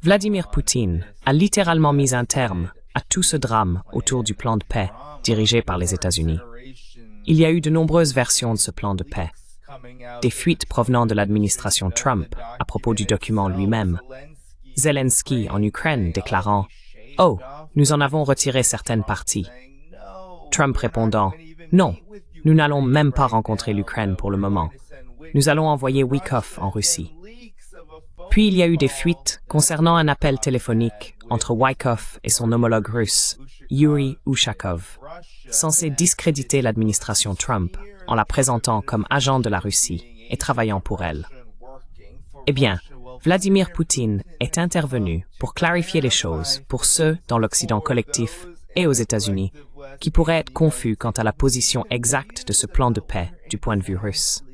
Vladimir Poutine a littéralement mis un terme à tout ce drame autour du plan de paix dirigé par les États-Unis. Il y a eu de nombreuses versions de ce plan de paix. Des fuites provenant de l'administration Trump à propos du document lui-même. Zelensky en Ukraine déclarant « Oh, nous en avons retiré certaines parties ». Trump répondant « Non, nous n'allons même pas rencontrer l'Ukraine pour le moment. Nous allons envoyer Wykov en Russie ». Puis il y a eu des fuites concernant un appel téléphonique entre Wykov et son homologue russe, Yuri Ushakov, censé discréditer l'administration Trump en la présentant comme agent de la Russie et travaillant pour elle. Eh bien, Vladimir Poutine est intervenu pour clarifier les choses pour ceux dans l'Occident collectif et aux États-Unis qui pourraient être confus quant à la position exacte de ce plan de paix du point de vue russe.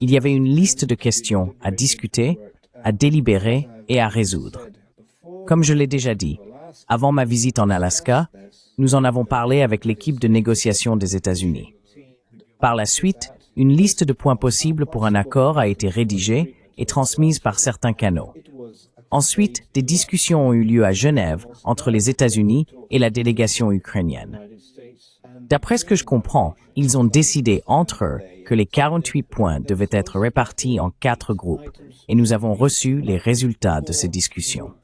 Il y avait une liste de questions à discuter, à délibérer et à résoudre. Comme je l'ai déjà dit, avant ma visite en Alaska, nous en avons parlé avec l'équipe de négociation des États-Unis. Par la suite, une liste de points possibles pour un accord a été rédigée et transmise par certains canaux. Ensuite, des discussions ont eu lieu à Genève entre les États-Unis et la délégation ukrainienne. D'après ce que je comprends, ils ont décidé entre eux que les 48 points devaient être répartis en 4 groupes et nous avons reçu les résultats de ces discussions.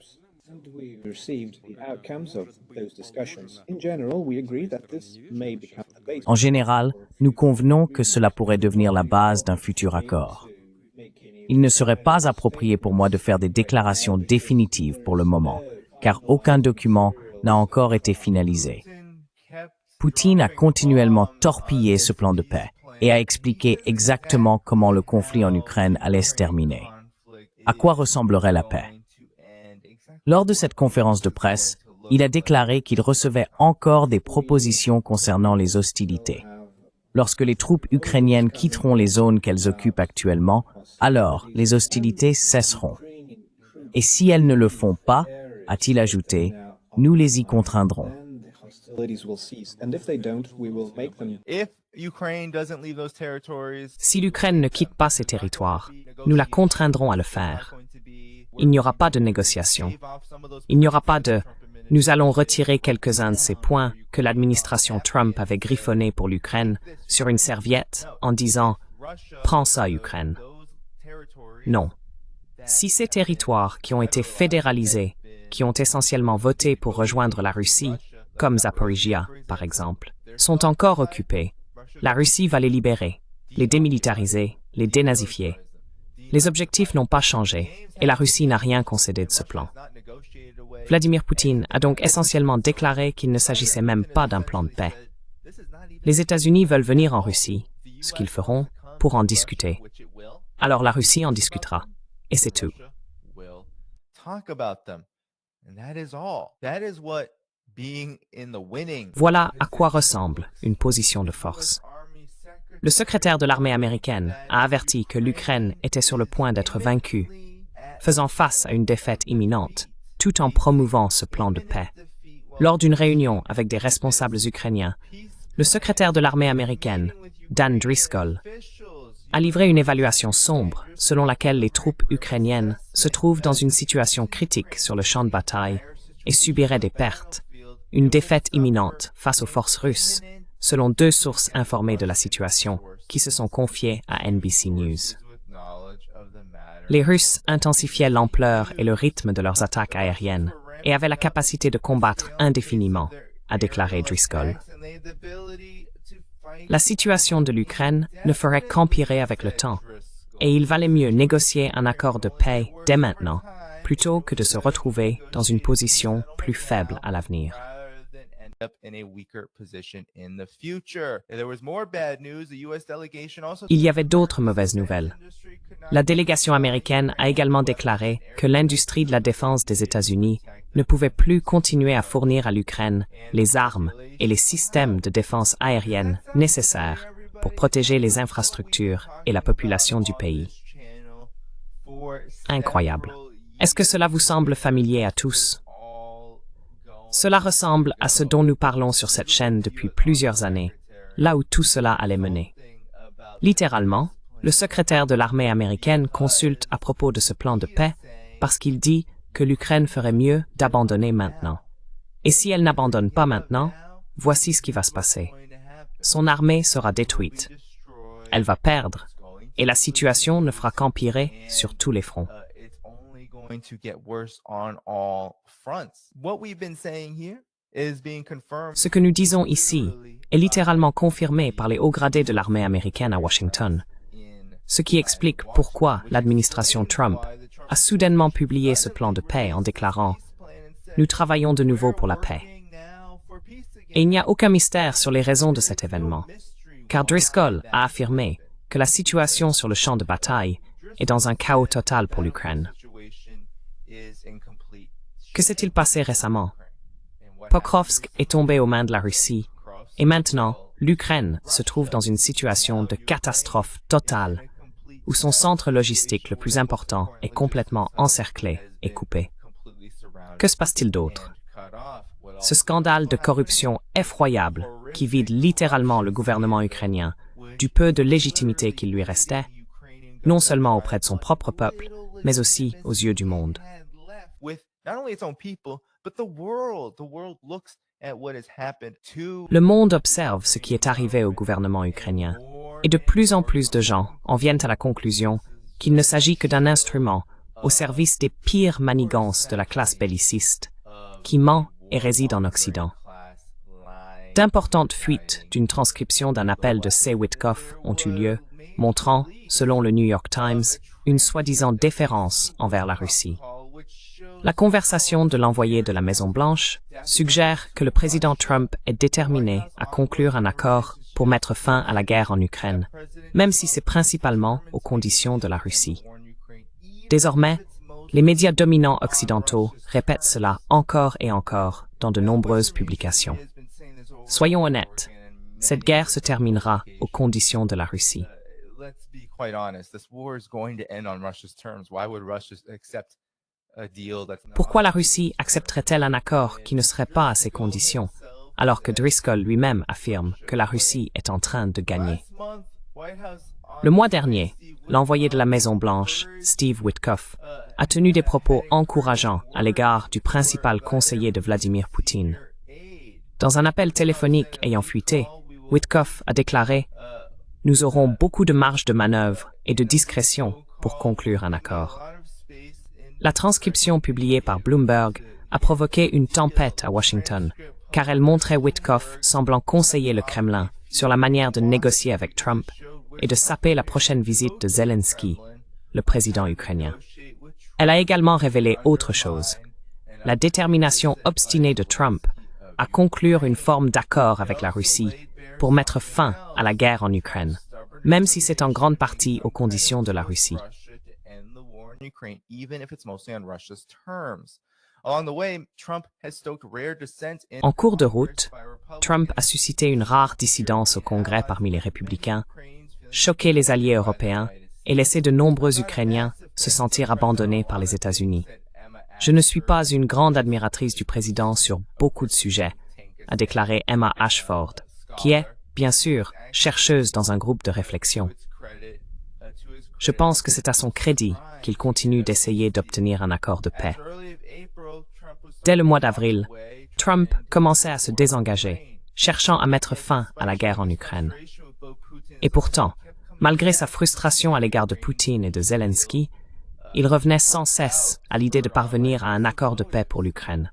En général, nous convenons que cela pourrait devenir la base d'un futur accord. Il ne serait pas approprié pour moi de faire des déclarations définitives pour le moment, car aucun document n'a encore été finalisé. Poutine a continuellement torpillé ce plan de paix et a expliqué exactement comment le conflit en Ukraine allait se terminer. À quoi ressemblerait la paix? Lors de cette conférence de presse, il a déclaré qu'il recevait encore des propositions concernant les hostilités. Lorsque les troupes ukrainiennes quitteront les zones qu'elles occupent actuellement, alors les hostilités cesseront. Et si elles ne le font pas, a-t-il ajouté, nous les y contraindrons. Si l'Ukraine ne quitte pas ces territoires, nous la contraindrons à le faire. Il n'y aura pas de négociation. Il n'y aura pas de « nous allons retirer quelques-uns de ces points que l'administration Trump avait griffonnés pour l'Ukraine sur une serviette en disant « prends ça, Ukraine ». Non. Si ces territoires qui ont été fédéralisés, qui ont essentiellement voté pour rejoindre la Russie, comme Zaporizhia, par exemple, sont encore occupés, la Russie va les libérer, les démilitariser, les dénazifier. Les objectifs n'ont pas changé et la Russie n'a rien concédé de ce plan. Vladimir Poutine a donc essentiellement déclaré qu'il ne s'agissait même pas d'un plan de paix. Les États-Unis veulent venir en Russie, ce qu'ils feront, pour en discuter. Alors la Russie en discutera, et c'est tout. Voilà à quoi ressemble une position de force. Le secrétaire de l'armée américaine a averti que l'Ukraine était sur le point d'être vaincue, faisant face à une défaite imminente, tout en promouvant ce plan de paix. Lors d'une réunion avec des responsables ukrainiens, le secrétaire de l'armée américaine, Dan Driscoll, a livré une évaluation sombre selon laquelle les troupes ukrainiennes se trouvent dans une situation critique sur le champ de bataille et subiraient des pertes, une défaite imminente face aux forces russes, selon 2 sources informées de la situation qui se sont confiées à NBC News. Les Russes intensifiaient l'ampleur et le rythme de leurs attaques aériennes et avaient la capacité de combattre indéfiniment, a déclaré Driscoll. La situation de l'Ukraine ne ferait qu'empirer avec le temps, et il valait mieux négocier un accord de paix dès maintenant, plutôt que de se retrouver dans une position plus faible à l'avenir. Il y avait d'autres mauvaises nouvelles. La délégation américaine a également déclaré que l'industrie de la défense des États-Unis ne pouvait plus continuer à fournir à l'Ukraine les armes et les systèmes de défense aérienne nécessaires pour protéger les infrastructures et la population du pays. Incroyable. Est-ce que cela vous semble familier à tous? Cela ressemble à ce dont nous parlons sur cette chaîne depuis plusieurs années, là où tout cela allait mener. Littéralement, le secrétaire de l'armée américaine consulte à propos de ce plan de paix parce qu'il dit que l'Ukraine ferait mieux d'abandonner maintenant. Et si elle n'abandonne pas maintenant, voici ce qui va se passer. Son armée sera détruite. Elle va perdre, et la situation ne fera qu'empirer sur tous les fronts. Ce que nous disons ici est littéralement confirmé par les hauts gradés de l'armée américaine à Washington, ce qui explique pourquoi l'administration Trump a soudainement publié ce plan de paix en déclarant « Nous travaillons de nouveau pour la paix ». Et il n'y a aucun mystère sur les raisons de cet événement, car Driscoll a affirmé que la situation sur le champ de bataille est dans un chaos total pour l'Ukraine. Que s'est-il passé récemment? Pokrovsk est tombé aux mains de la Russie, et maintenant, l'Ukraine se trouve dans une situation de catastrophe totale, où son centre logistique le plus important est complètement encerclé et coupé. Que se passe-t-il d'autre? Ce scandale de corruption effroyable qui vide littéralement le gouvernement ukrainien du peu de légitimité qu'il lui restait, non seulement auprès de son propre peuple, mais aussi aux yeux du monde. Le monde observe ce qui est arrivé au gouvernement ukrainien, et de plus en plus de gens en viennent à la conclusion qu'il ne s'agit que d'un instrument au service des pires manigances de la classe belliciste, qui ment et réside en Occident. D'importantes fuites d'une transcription d'un appel de C. Witkoff ont eu lieu, montrant, selon le New York Times, une soi-disant déférence envers la Russie. La conversation de l'envoyé de la Maison-Blanche suggère que le président Trump est déterminé à conclure un accord pour mettre fin à la guerre en Ukraine, même si c'est principalement aux conditions de la Russie. Désormais, les médias dominants occidentaux répètent cela encore et encore dans de nombreuses publications. Soyons honnêtes, cette guerre se terminera aux conditions de la Russie. Pourquoi la Russie accepterait-elle un accord qui ne serait pas à ses conditions, alors que Driscoll lui-même affirme que la Russie est en train de gagner? Le mois dernier, l'envoyé de la Maison-Blanche, Steve Witkoff, a tenu des propos encourageants à l'égard du principal conseiller de Vladimir Poutine. Dans un appel téléphonique ayant fuité, Witkoff a déclaré « Nous aurons beaucoup de marge de manœuvre et de discrétion pour conclure un accord ». La transcription publiée par Bloomberg a provoqué une tempête à Washington, car elle montrait Witkoff semblant conseiller le Kremlin sur la manière de négocier avec Trump et de saper la prochaine visite de Zelensky, le président ukrainien. Elle a également révélé autre chose, la détermination obstinée de Trump à conclure une forme d'accord avec la Russie pour mettre fin à la guerre en Ukraine, même si c'est en grande partie aux conditions de la Russie. En cours de route, Trump a suscité une rare dissidence au Congrès parmi les républicains, choqué les alliés européens et laissé de nombreux Ukrainiens se sentir abandonnés par les États-Unis. Je ne suis pas une grande admiratrice du président sur beaucoup de sujets, a déclaré Emma Ashford, qui est, bien sûr, chercheuse dans un groupe de réflexion. Je pense que c'est à son crédit qu'il continue d'essayer d'obtenir un accord de paix. Dès le mois d'avril, Trump commençait à se désengager, cherchant à mettre fin à la guerre en Ukraine. Et pourtant, malgré sa frustration à l'égard de Poutine et de Zelensky, il revenait sans cesse à l'idée de parvenir à un accord de paix pour l'Ukraine,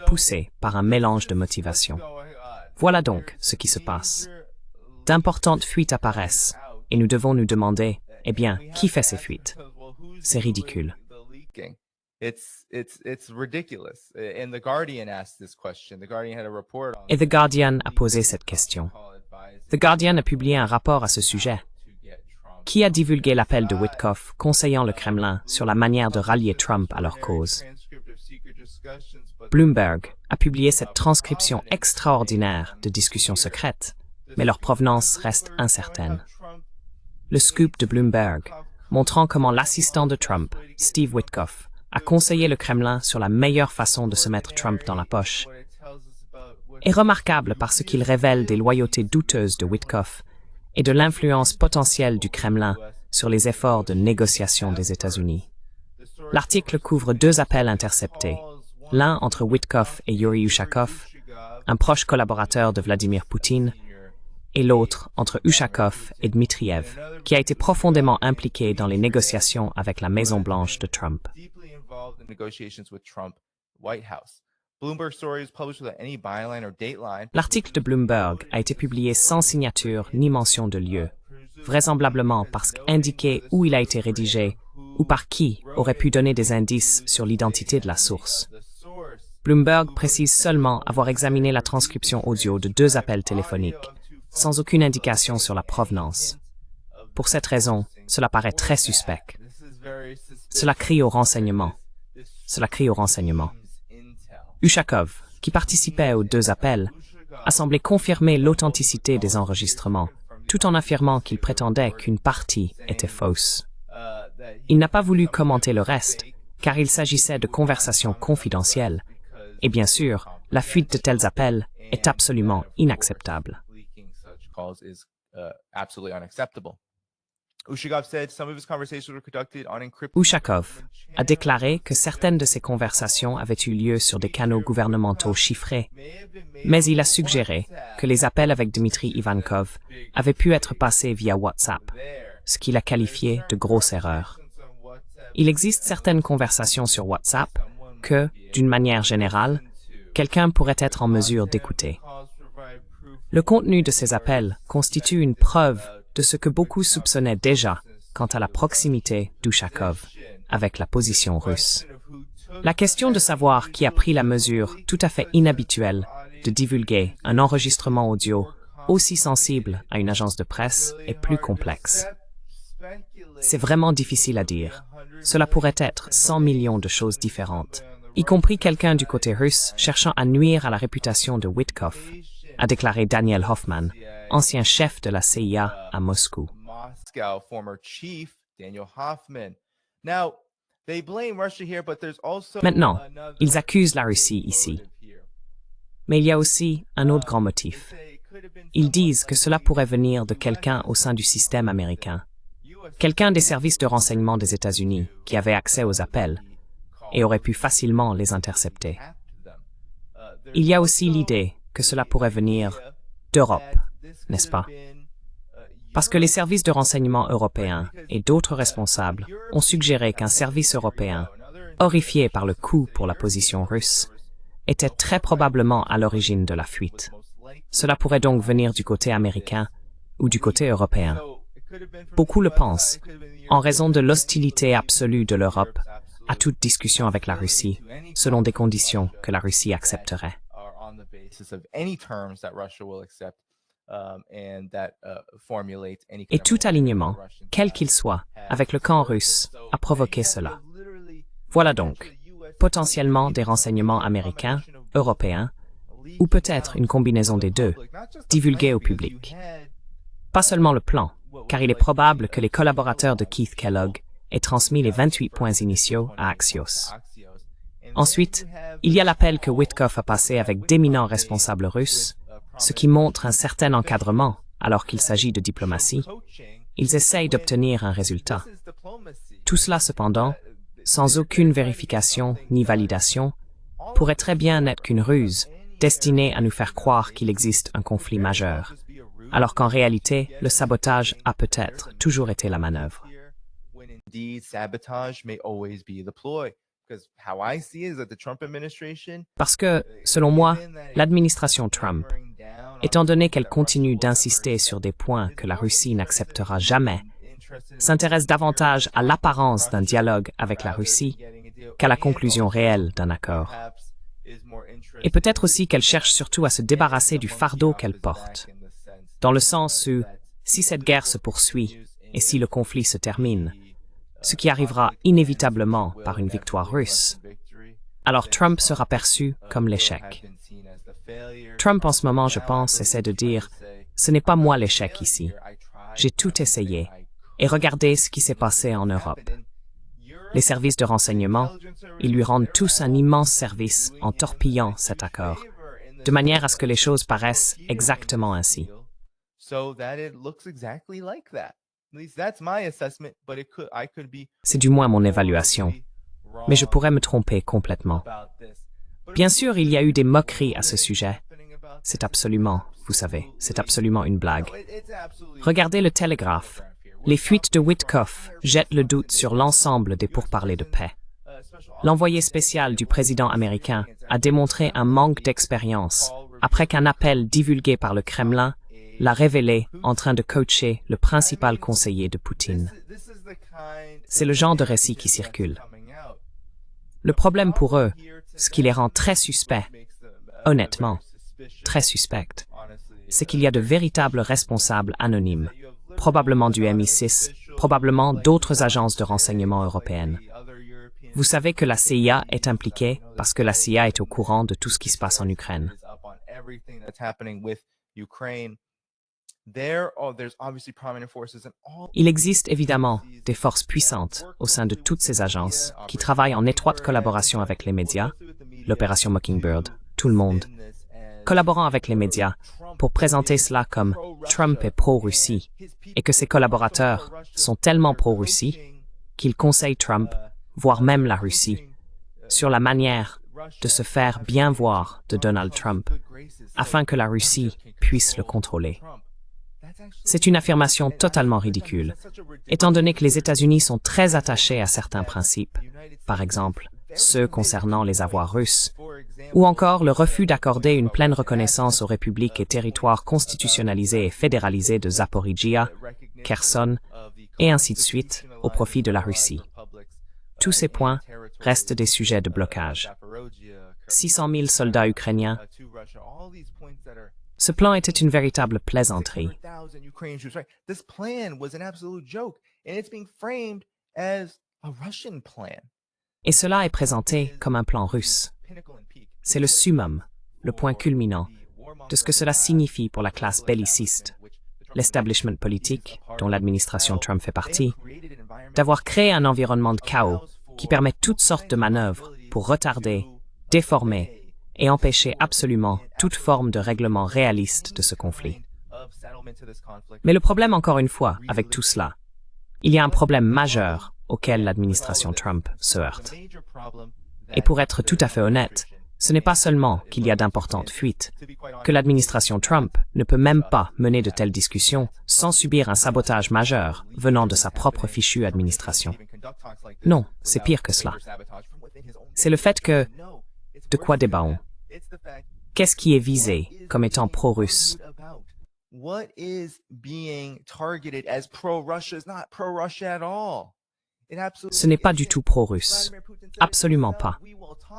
poussé par un mélange de motivations. Voilà donc ce qui se passe. D'importantes fuites apparaissent, et nous devons nous demander, eh bien, qui fait ces fuites? C'est ridicule. Et The Guardian a posé cette question. The Guardian a publié un rapport à ce sujet. Qui a divulgué l'appel de Witkoff conseillant le Kremlin sur la manière de rallier Trump à leur cause? Bloomberg a publié cette transcription extraordinaire de discussions secrètes, mais leur provenance reste incertaine. Le scoop de Bloomberg, montrant comment l'assistant de Trump, Steve Witkoff, a conseillé le Kremlin sur la meilleure façon de se mettre Trump dans la poche, est remarquable parce qu'il révèle des loyautés douteuses de Witkoff et de l'influence potentielle du Kremlin sur les efforts de négociation des États-Unis. L'article couvre 2 appels interceptés, l'un entre Witkoff et Yuri Ushakov, un proche collaborateur de Vladimir Poutine, et l'autre entre Ushakov et Dmitriev, qui a été profondément impliqué dans les négociations avec la Maison-Blanche de Trump. L'article de Bloomberg a été publié sans signature ni mention de lieu, vraisemblablement parce qu'indiquer où il a été rédigé ou par qui aurait pu donner des indices sur l'identité de la source. Bloomberg précise seulement avoir examiné la transcription audio de 2 appels téléphoniques, sans aucune indication sur la provenance. Pour cette raison, cela paraît très suspect. Cela crie au renseignement. Ushakov, qui participait aux 2 appels, a semblé confirmer l'authenticité des enregistrements, tout en affirmant qu'il prétendait qu'une partie était fausse. Il n'a pas voulu commenter le reste, car il s'agissait de conversations confidentielles. Et bien sûr, la fuite de tels appels est absolument inacceptable. Ushakov a déclaré que certaines de ces conversations avaient eu lieu sur des canaux gouvernementaux chiffrés, mais il a suggéré que les appels avec Dmitry Ivankov avaient pu être passés via WhatsApp, ce qu'il a qualifié de grosse erreur. Il existe certaines conversations sur WhatsApp que, d'une manière générale, quelqu'un pourrait être en mesure d'écouter. Le contenu de ces appels constitue une preuve de ce que beaucoup soupçonnaient déjà quant à la proximité d'Ushakov avec la position russe. La question de savoir qui a pris la mesure tout à fait inhabituelle de divulguer un enregistrement audio aussi sensible à une agence de presse est plus complexe. C'est vraiment difficile à dire. Cela pourrait être 100 millions de choses différentes, y compris quelqu'un du côté russe cherchant à nuire à la réputation de Witkoff, a déclaré Daniel Hoffman, ancien chef de la CIA à Moscou. Maintenant, ils accusent la Russie ici. Mais il y a aussi un autre grand motif. Ils disent que cela pourrait venir de quelqu'un au sein du système américain, quelqu'un des services de renseignement des États-Unis qui avait accès aux appels et aurait pu facilement les intercepter. Il y a aussi l'idée que cela pourrait venir d'Europe, n'est-ce pas? Parce que les services de renseignement européens et d'autres responsables ont suggéré qu'un service européen, horrifié par le coup pour la position russe, était très probablement à l'origine de la fuite. Cela pourrait donc venir du côté américain ou du côté européen. Beaucoup le pensent, en raison de l'hostilité absolue de l'Europe à toute discussion avec la Russie, selon des conditions que la Russie accepterait. Et tout alignement, quel qu'il soit, avec le camp russe, a provoqué cela. Voilà donc, potentiellement des renseignements américains, européens, ou peut-être une combinaison des deux, divulgués au public. Pas seulement le plan, car il est probable que les collaborateurs de Keith Kellogg aient transmis les 28 points initiaux à Axios. Ensuite, il y a l'appel que Witkoff a passé avec d'éminents responsables russes, ce qui montre un certain encadrement alors qu'il s'agit de diplomatie. Ils essayent d'obtenir un résultat. Tout cela, cependant, sans aucune vérification ni validation, pourrait très bien n'être qu'une ruse destinée à nous faire croire qu'il existe un conflit majeur, alors qu'en réalité, le sabotage a peut-être toujours été la manœuvre. Parce que, selon moi, l'administration Trump, étant donné qu'elle continue d'insister sur des points que la Russie n'acceptera jamais, s'intéresse davantage à l'apparence d'un dialogue avec la Russie qu'à la conclusion réelle d'un accord. Et peut-être aussi qu'elle cherche surtout à se débarrasser du fardeau qu'elle porte, dans le sens où, si cette guerre se poursuit et si le conflit se termine, ce qui arrivera inévitablement par une victoire russe, alors Trump sera perçu comme l'échec. Trump, en ce moment, je pense, essaie de dire « Ce n'est pas moi l'échec ici. J'ai tout essayé. Et regardez ce qui s'est passé en Europe. » Les services de renseignement, ils lui rendent tous un immense service en torpillant cet accord, de manière à ce que les choses paraissent exactement ainsi. C'est du moins mon évaluation, mais je pourrais me tromper complètement. Bien sûr, il y a eu des moqueries à ce sujet. C'est absolument, vous savez, c'est absolument une blague. Regardez le Télégraphe. Les fuites de Witkoff jettent le doute sur l'ensemble des pourparlers de paix. L'envoyé spécial du président américain a démontré un manque d'expérience après qu'un appel divulgué par le Kremlin l'a révélé en train de coacher le principal conseiller de Poutine. C'est le genre de récit qui circule. Le problème pour eux, ce qui les rend très suspects, honnêtement, très suspects, c'est qu'il y a de véritables responsables anonymes, probablement du MI6, probablement d'autres agences de renseignement européennes. Vous savez que la CIA est impliquée parce que la CIA est au courant de tout ce qui se passe en Ukraine. Il existe évidemment des forces puissantes au sein de toutes ces agences qui travaillent en étroite collaboration avec les médias, l'opération Mockingbird, tout le monde, collaborant avec les médias pour présenter cela comme Trump est pro-Russie et que ses collaborateurs sont tellement pro-Russie qu'ils conseillent Trump, voire même la Russie, sur la manière de se faire bien voir de Donald Trump afin que la Russie puisse le contrôler. C'est une affirmation totalement ridicule, étant donné que les États-Unis sont très attachés à certains principes, par exemple ceux concernant les avoirs russes, ou encore le refus d'accorder une pleine reconnaissance aux républiques et territoires constitutionnalisés et fédéralisés de Zaporijia, Kherson, et ainsi de suite, au profit de la Russie. Tous ces points restent des sujets de blocage. 600 000 soldats ukrainiens. Ce plan était une véritable plaisanterie. Et cela est présenté comme un plan russe. C'est le summum, le point culminant, de ce que cela signifie pour la classe belliciste, l'establishment politique, dont l'administration Trump fait partie, d'avoir créé un environnement de chaos qui permet toutes sortes de manœuvres pour retarder, déformer et empêcher absolument toute forme de règlement réaliste de ce conflit. Mais le problème, encore une fois, avec tout cela, il y a un problème majeur auquel l'administration Trump se heurte. Et pour être tout à fait honnête, ce n'est pas seulement qu'il y a d'importantes fuites, que l'administration Trump ne peut même pas mener de telles discussions sans subir un sabotage majeur venant de sa propre fichue administration. Non, c'est pire que cela. C'est le fait que... De quoi débat-on? Qu'est-ce qui est visé comme étant pro-russe? Ce n'est pas du tout pro-russe. Absolument pas.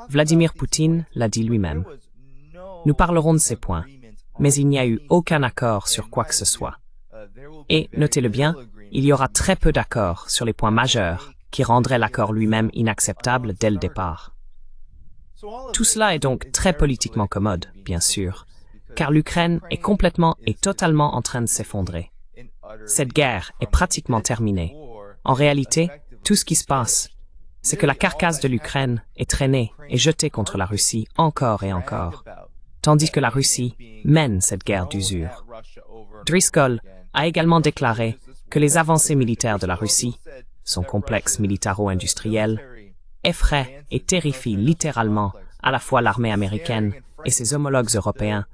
Vladimir Poutine l'a dit lui-même. Nous parlerons de ces points, mais il n'y a eu aucun accord sur quoi que ce soit. Et, notez-le bien, il y aura très peu d'accords sur les points majeurs qui rendraient l'accord lui-même inacceptable dès le départ. Tout cela est donc très politiquement commode, bien sûr, car l'Ukraine est complètement et totalement en train de s'effondrer. Cette guerre est pratiquement terminée. En réalité, tout ce qui se passe, c'est que la carcasse de l'Ukraine est traînée et jetée contre la Russie encore et encore, tandis que la Russie mène cette guerre d'usure. Driscoll a également déclaré que les avancées militaires de la Russie, son complexe militaro-industriel, effraient et terrifient littéralement à la fois l'armée américaine et ses homologues européens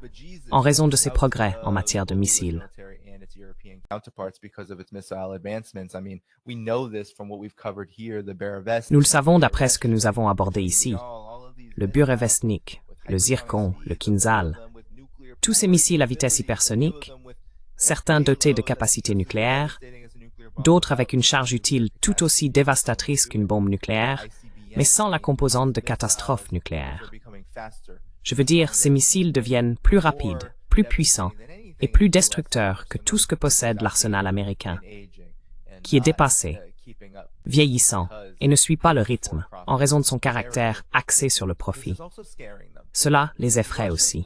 en raison de ses progrès en matière de missiles. Nous le savons d'après ce que nous avons abordé ici. Le Burevestnik, le Zircon, le Kinzhal, tous ces missiles à vitesse hypersonique, certains dotés de capacités nucléaires, d'autres avec une charge utile tout aussi dévastatrice qu'une bombe nucléaire, mais sans la composante de catastrophe nucléaire. Je veux dire, ces missiles deviennent plus rapides, plus puissants et plus destructeurs que tout ce que possède l'arsenal américain, qui est dépassé, vieillissant et ne suit pas le rythme en raison de son caractère axé sur le profit. Cela les effraie aussi.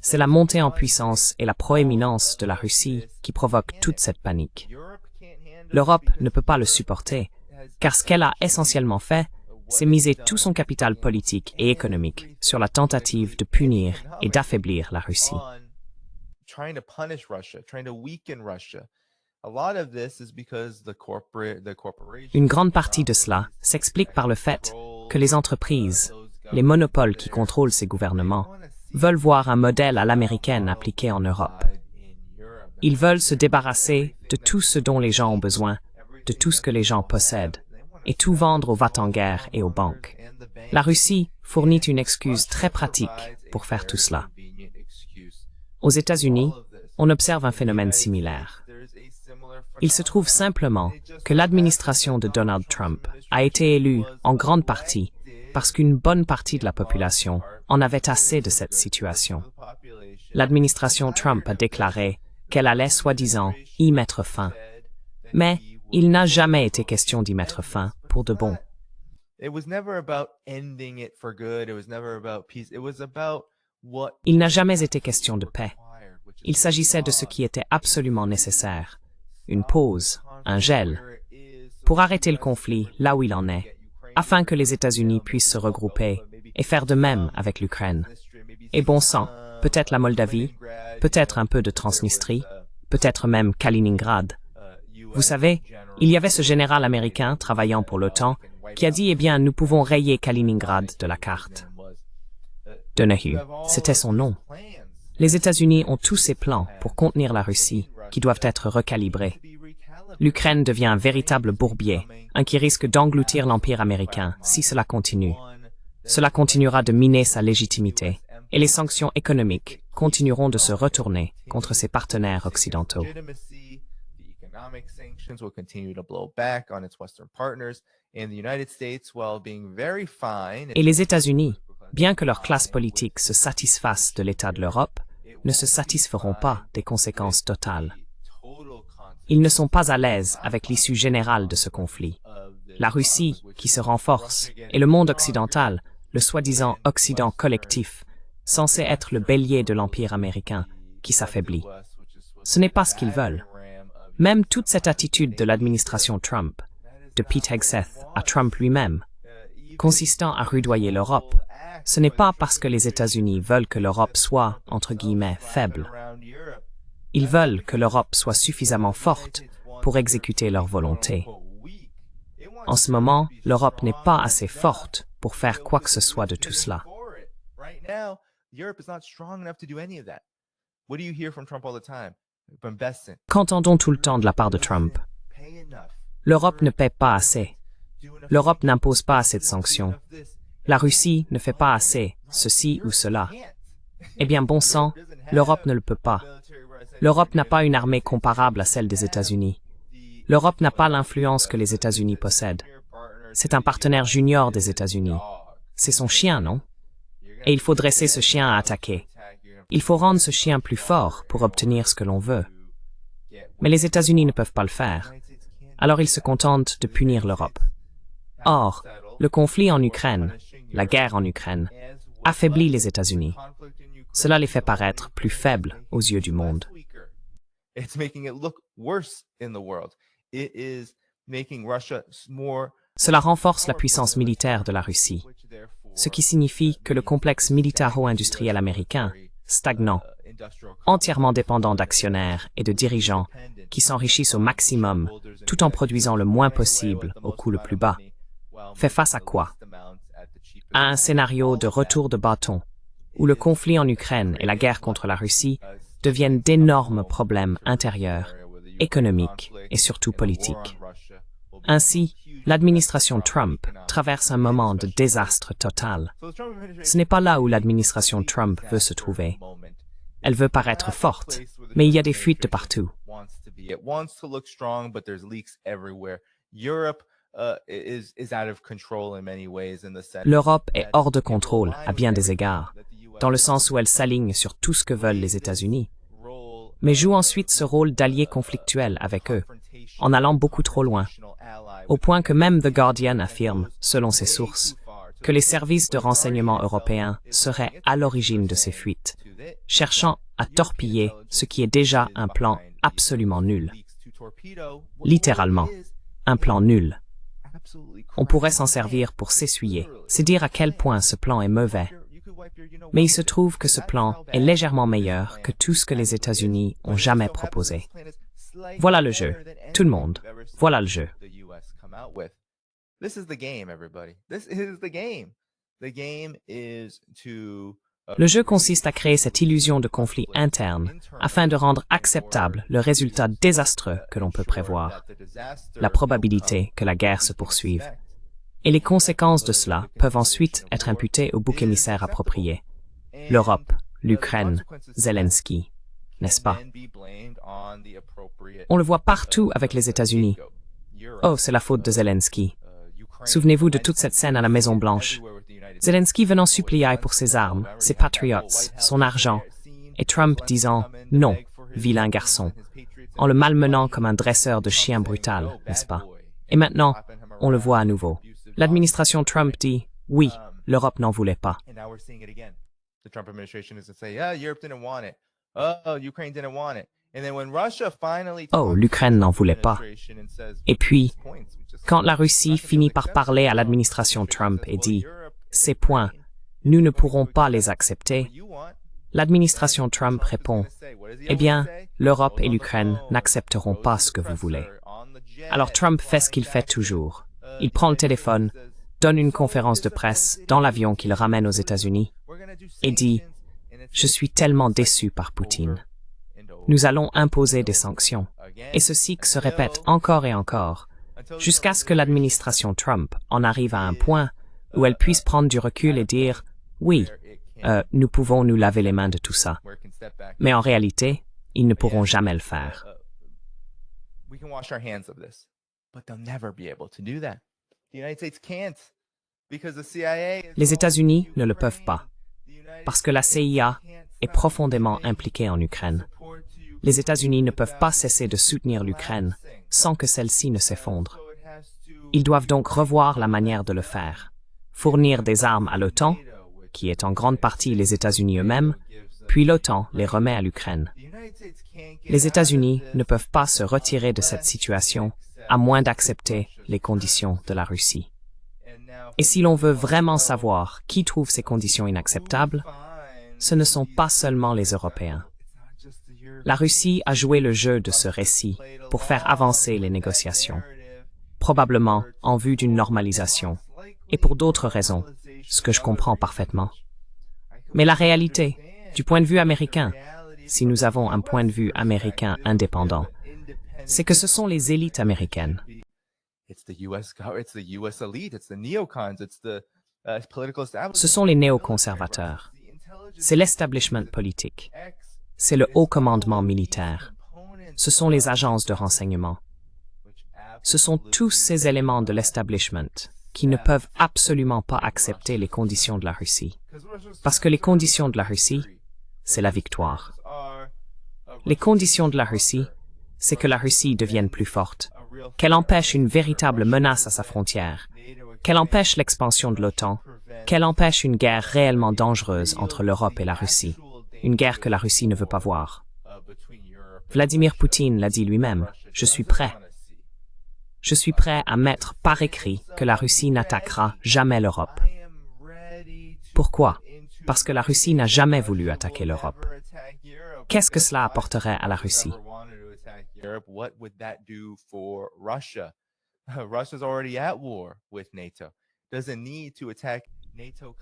C'est la montée en puissance et la proéminence de la Russie qui provoque toute cette panique. L'Europe ne peut pas le supporter, car ce qu'elle a essentiellement fait, c'est miser tout son capital politique et économique sur la tentative de punir et d'affaiblir la Russie. Une grande partie de cela s'explique par le fait que les entreprises, les monopoles qui contrôlent ces gouvernements, veulent voir un modèle à l'américaine appliqué en Europe. Ils veulent se débarrasser de tout ce dont les gens ont besoin, de tout ce que les gens possèdent, et tout vendre aux va-t-en-guerre et aux banques. La Russie fournit une excuse très pratique pour faire tout cela. Aux États-Unis, on observe un phénomène similaire. Il se trouve simplement que l'administration de Donald Trump a été élue en grande partie parce qu'une bonne partie de la population en avait assez de cette situation. L'administration Trump a déclaré qu'elle allait soi-disant y mettre fin. Mais il n'a jamais été question d'y mettre fin pour de bon. Il n'a jamais été question de paix. Il s'agissait de ce qui était absolument nécessaire. Une pause, un gel, pour arrêter le conflit là où il en est, afin que les États-Unis puissent se regrouper et faire de même avec l'Ukraine. Et bon sang, peut-être la Moldavie, peut-être un peu de Transnistrie, peut-être même Kaliningrad. Vous savez, il y avait ce général américain travaillant pour l'OTAN qui a dit « Eh bien, nous pouvons rayer Kaliningrad de la carte ». Donahue, c'était son nom. Les États-Unis ont tous ces plans pour contenir la Russie, qui doivent être recalibrés. L'Ukraine devient un véritable bourbier, un qui risque d'engloutir l'Empire américain si cela continue. Cela continuera de miner sa légitimité, et les sanctions économiques continueront de se retourner contre ses partenaires occidentaux. Et les États-Unis, bien que leur classe politique se satisfasse de l'état de l'Europe, ne se satisferont pas des conséquences totales. Ils ne sont pas à l'aise avec l'issue générale de ce conflit. La Russie, qui se renforce, et le monde occidental, le soi-disant Occident collectif, censé être le bélier de l'Empire américain, qui s'affaiblit. Ce n'est pas ce qu'ils veulent. Même toute cette attitude de l'administration Trump, de Pete Hegseth à Trump lui-même, consistant à rudoyer l'Europe, ce n'est pas parce que les États-Unis veulent que l'Europe soit, entre guillemets, faible. Ils veulent que l'Europe soit suffisamment forte pour exécuter leur volonté. En ce moment, l'Europe n'est pas assez forte pour faire quoi que ce soit de tout cela. Qu'entendons tout le temps de la part de Trump? L'Europe ne paie pas assez. L'Europe n'impose pas assez de sanctions. La Russie ne fait pas assez, ceci ou cela. Eh bien, bon sang, l'Europe ne le peut pas. L'Europe n'a pas une armée comparable à celle des États-Unis. L'Europe n'a pas l'influence que les États-Unis possèdent. C'est un partenaire junior des États-Unis. C'est son chien, non? Et il faut dresser ce chien à attaquer. Il faut rendre ce chien plus fort pour obtenir ce que l'on veut. Mais les États-Unis ne peuvent pas le faire. Alors ils se contentent de punir l'Europe. Or, le conflit en Ukraine, la guerre en Ukraine, affaiblit les États-Unis. Cela les fait paraître plus faibles aux yeux du monde. Cela renforce la puissance militaire de la Russie, ce qui signifie que le complexe militaro-industriel américain, stagnant, entièrement dépendant d'actionnaires et de dirigeants qui s'enrichissent au maximum tout en produisant le moins possible au coût le plus bas, fait face à quoi? À un scénario de retour de bâton, où le conflit en Ukraine et la guerre contre la Russie deviennent d'énormes problèmes intérieurs, économiques et surtout politiques. Ainsi, l'administration Trump traverse un moment de désastre total. Ce n'est pas là où l'administration Trump veut se trouver. Elle veut paraître forte, mais il y a des fuites de partout. L'Europe est hors de contrôle à bien des égards, dans le sens où elle s'aligne sur tout ce que veulent les États-Unis, mais joue ensuite ce rôle d'allié conflictuel avec eux, en allant beaucoup trop loin, au point que même The Guardian affirme, selon ses sources, que les services de renseignement européens seraient à l'origine de ces fuites, cherchant à torpiller ce qui est déjà un plan absolument nul. Littéralement, un plan nul. On pourrait s'en servir pour s'essuyer. C'est dire à quel point ce plan est mauvais. Mais il se trouve que ce plan est légèrement meilleur que tout ce que les États-Unis ont jamais proposé. Voilà le jeu. Tout le monde. Voilà le jeu. This is the game, everybody. This is the game. The game is to Le jeu consiste à créer cette illusion de conflit interne afin de rendre acceptable le résultat désastreux que l'on peut prévoir, la probabilité que la guerre se poursuive. Et les conséquences de cela peuvent ensuite être imputées au bouc émissaire approprié, l'Europe, l'Ukraine, Zelensky, n'est-ce pas? On le voit partout avec les États-Unis. Oh, c'est la faute de Zelensky. Souvenez-vous de toute cette scène à la Maison-Blanche. Zelensky venant supplier pour ses armes, ses patriots, son argent, et Trump disant « Non, vilain garçon », en le malmenant comme un dresseur de chien brutal, n'est-ce pas? Et maintenant, on le voit à nouveau. L'administration Trump dit « Oui, l'Europe n'en voulait pas ». Oh, l'Ukraine n'en voulait pas. Et puis, quand la Russie finit par parler à l'administration Trump et dit « Ces points, nous ne pourrons pas les accepter », l'administration Trump répond « Eh bien, l'Europe et l'Ukraine n'accepteront pas ce que vous voulez ». Alors Trump fait ce qu'il fait toujours. Il prend le téléphone, donne une conférence de presse dans l'avion qu'il ramène aux États-Unis et dit « Je suis tellement déçu par Poutine. Nous allons imposer des sanctions. » Et ce cycle se répète encore et encore, jusqu'à ce que l'administration Trump en arrive à un point où elle puisse prendre du recul et dire « Oui, nous pouvons nous laver les mains de tout ça. » Mais en réalité, ils ne pourront jamais le faire. Les États-Unis ne le peuvent pas, parce que la CIA est profondément impliquée en Ukraine. Les États-Unis ne peuvent pas cesser de soutenir l'Ukraine sans que celle-ci ne s'effondre. Ils doivent donc revoir la manière de le faire. Fournir des armes à l'OTAN, qui est en grande partie les États-Unis eux-mêmes, puis l'OTAN les remet à l'Ukraine. Les États-Unis ne peuvent pas se retirer de cette situation à moins d'accepter les conditions de la Russie. Et si l'on veut vraiment savoir qui trouve ces conditions inacceptables, ce ne sont pas seulement les Européens. La Russie a joué le jeu de ce récit pour faire avancer les négociations, probablement en vue d'une normalisation, et pour d'autres raisons, ce que je comprends parfaitement. Mais la réalité, du point de vue américain, si nous avons un point de vue américain indépendant, c'est que ce sont les élites américaines. Ce sont les néoconservateurs. C'est l'establishment politique. C'est le haut commandement militaire. Ce sont les agences de renseignement. Ce sont tous ces éléments de l'establishment qui ne peuvent absolument pas accepter les conditions de la Russie. Parce que les conditions de la Russie, c'est la victoire. Les conditions de la Russie, c'est que la Russie devienne plus forte, qu'elle empêche une véritable menace à sa frontière, qu'elle empêche l'expansion de l'OTAN, qu'elle empêche une guerre réellement dangereuse entre l'Europe et la Russie, une guerre que la Russie ne veut pas voir. Vladimir Poutine l'a dit lui-même, « Je suis prêt. Je suis prêt à mettre par écrit que la Russie n'attaquera jamais l'Europe. » Pourquoi? Parce que la Russie n'a jamais voulu attaquer l'Europe. Qu'est-ce que cela apporterait à la Russie?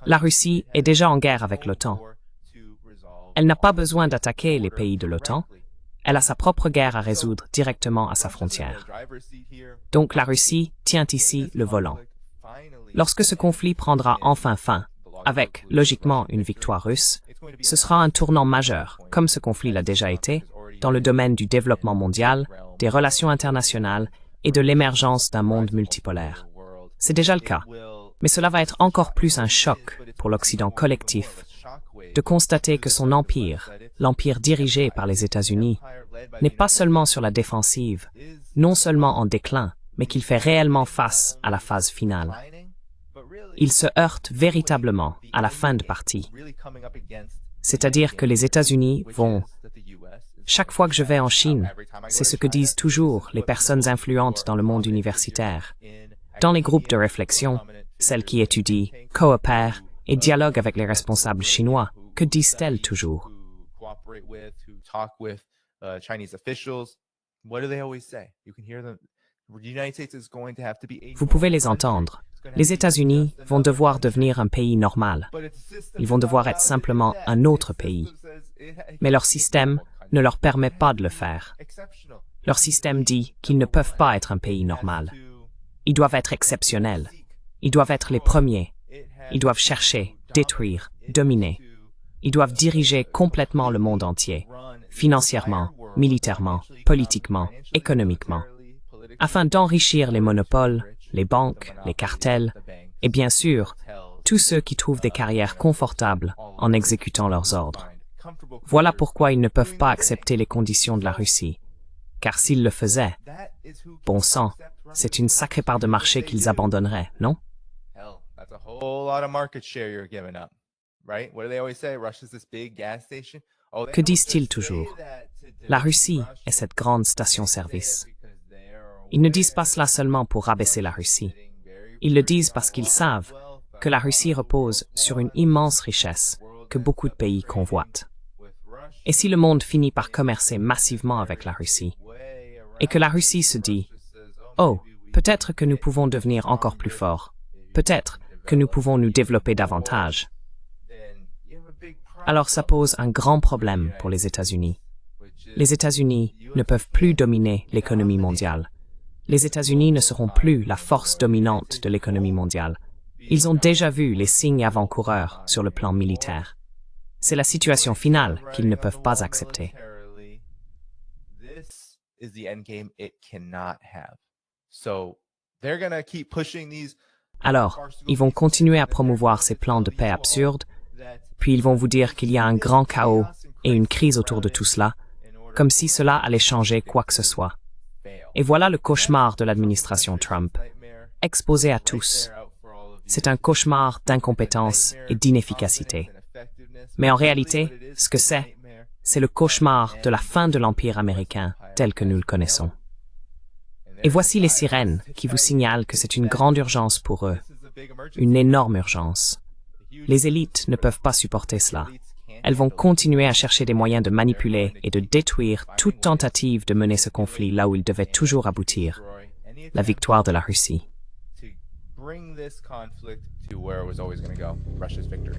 La Russie est déjà en guerre avec l'OTAN. Elle n'a pas besoin d'attaquer les pays de l'OTAN. Elle a sa propre guerre à résoudre directement à sa frontière. Donc la Russie tient ici le volant. Lorsque ce conflit prendra enfin fin, avec, logiquement, une victoire russe, ce sera un tournant majeur, comme ce conflit l'a déjà été, dans le domaine du développement mondial, des relations internationales et de l'émergence d'un monde multipolaire. C'est déjà le cas, mais cela va être encore plus un choc pour l'Occident collectif de constater que son empire, l'empire dirigé par les États-Unis, n'est pas seulement sur la défensive, non seulement en déclin, mais qu'il fait réellement face à la phase finale. Il se heurte véritablement à la fin de partie. C'est-à-dire que les États-Unis vont... Chaque fois que je vais en Chine, c'est ce que disent toujours les personnes influentes dans le monde universitaire. Dans les groupes de réflexion, celles qui étudient, coopèrent et dialoguent avec les responsables chinois, que disent-elles toujours? Vous pouvez les entendre. Les États-Unis vont devoir devenir un pays normal. Ils vont devoir être simplement un autre pays. Mais leur système ne leur permet pas de le faire. Leur système dit qu'ils ne peuvent pas être un pays normal. Ils doivent être exceptionnels. Ils doivent être les premiers. Ils doivent chercher, détruire, dominer. Ils doivent diriger complètement le monde entier, financièrement, militairement, politiquement, économiquement, afin d'enrichir les monopoles, les banques, les cartels, et bien sûr, tous ceux qui trouvent des carrières confortables en exécutant leurs ordres. Voilà pourquoi ils ne peuvent pas accepter les conditions de la Russie, car s'ils le faisaient, bon sang, c'est une sacrée part de marché qu'ils abandonneraient, non? Que disent-ils toujours? La Russie est cette grande station-service. Ils ne disent pas cela seulement pour rabaisser la Russie. Ils le disent parce qu'ils savent que la Russie repose sur une immense richesse que beaucoup de pays convoitent. Et si le monde finit par commercer massivement avec la Russie, et que la Russie se dit « Oh, peut-être que nous pouvons devenir encore plus forts, peut-être que nous pouvons nous développer davantage », alors ça pose un grand problème pour les États-Unis. Les États-Unis ne peuvent plus dominer l'économie mondiale. Les États-Unis ne seront plus la force dominante de l'économie mondiale. Ils ont déjà vu les signes avant-coureurs sur le plan militaire. C'est la situation finale qu'ils ne peuvent pas accepter. Alors, ils vont continuer à promouvoir ces plans de paix absurdes, puis ils vont vous dire qu'il y a un grand chaos et une crise autour de tout cela, comme si cela allait changer quoi que ce soit. Et voilà le cauchemar de l'administration Trump, exposé à tous. C'est un cauchemar d'incompétence et d'inefficacité. Mais en réalité, ce que c'est le cauchemar de la fin de l'Empire américain tel que nous le connaissons. Et voici les sirènes qui vous signalent que c'est une grande urgence pour eux, une énorme urgence. Les élites ne peuvent pas supporter cela. Elles vont continuer à chercher des moyens de manipuler et de détruire toute tentative de mener ce conflit là où il devait toujours aboutir, la victoire de la Russie. Bring this conflict to where it was always going to go, Russia's victory.